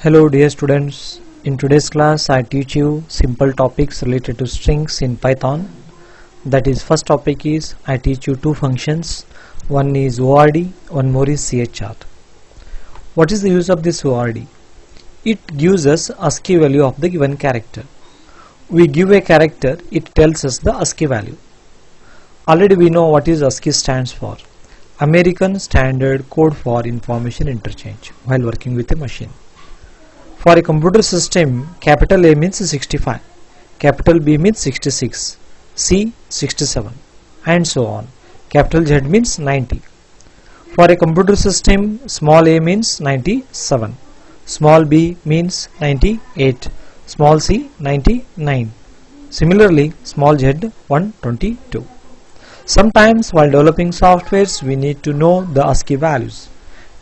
Hello dear students, in today's class I teach you simple topics related to strings in Python. That is, first topic is I teach you two functions. One is ORD, one more is CHR. What is the use of this ORD? It gives us ASCII value of the given character. We give a character, it tells us the ASCII value. Already we know what is ASCII stands for. American Standard Code for Information Interchange while working with a machine. For a computer system, capital A means 65, capital B means 66, C 67, and so on. Capital Z means 90. For a computer system, small a means 97, small b means 98, small c 99. Similarly, small z 122. Sometimes while developing softwares, we need to know the ASCII values.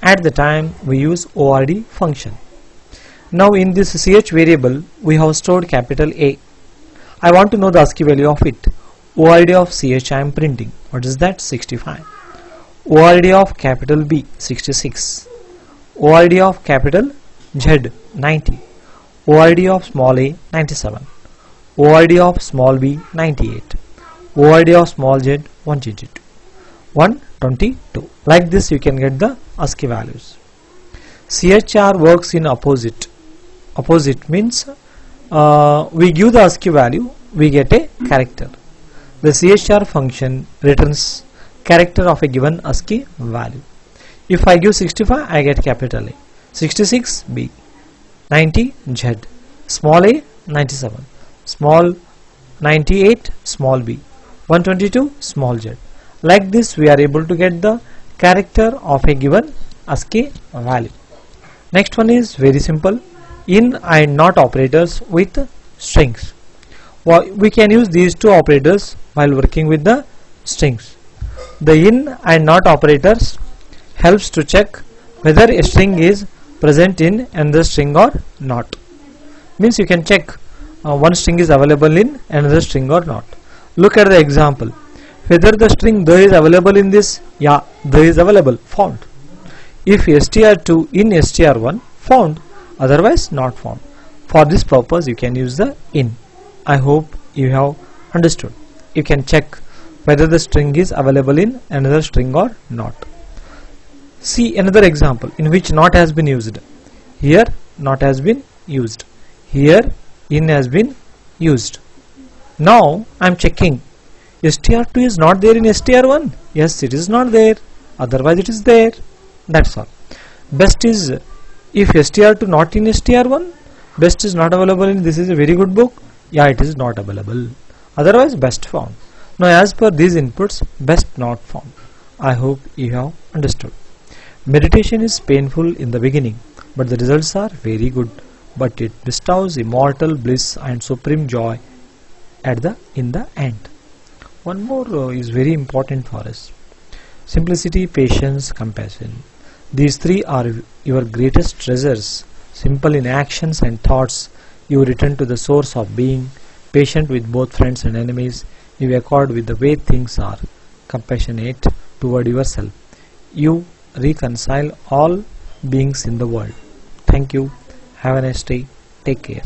At the time, we use ORD function. Now in this ch variable, we have stored capital A. I want to know the ASCII value of it. ORD of ch I am printing. What is that? 65. ORD of capital B 66. ORD of capital Z 90. ORD of small a 97. ORD of small b 98. ORD of small z 122. Like this you can get the ASCII values. CHR works in opposite. Opposite means we give the ASCII value, we get a character. The CHR function returns character of a given ASCII value. If I give 65, I get capital A, 66 B, 90 Z, small a 97, small 98 small b, 122 small z. Like this we are able to get the character of a given ASCII value. Next one is very simple, in and not operators with strings. We can use these two operators while working with the strings. The in and not operators helps to check whether a string is present in another string or not. Means you can check one string is available in another string or not. Look at the example. Whether the string the is available in this, yeah, the is available, found. If str2 in str1, found, otherwise not found. For this purpose you can use the in. I hope you have understood. You can check whether the string is available in another string or not. See another example in which not has been used. Here not has been used. Here in has been used. Now I am checking str2 is not there in str1. Yes, it is not there, otherwise it is there. That's all. Best is if str2 not in str1, best is not available in this is a very good book. Yeah, it is not available. Otherwise best found. Now as per these inputs, best not found. I hope you have understood. Meditation is painful in the beginning, but the results are very good. But it bestows immortal bliss and supreme joy in the end. One more is very important for us. Simplicity, patience, compassion. These three are your greatest treasures. Simple in actions and thoughts, you return to the source of being. Patient with both friends and enemies, you accord with the way things are. Compassionate toward yourself, you reconcile all beings in the world. Thank you. Have a nice day. Take care.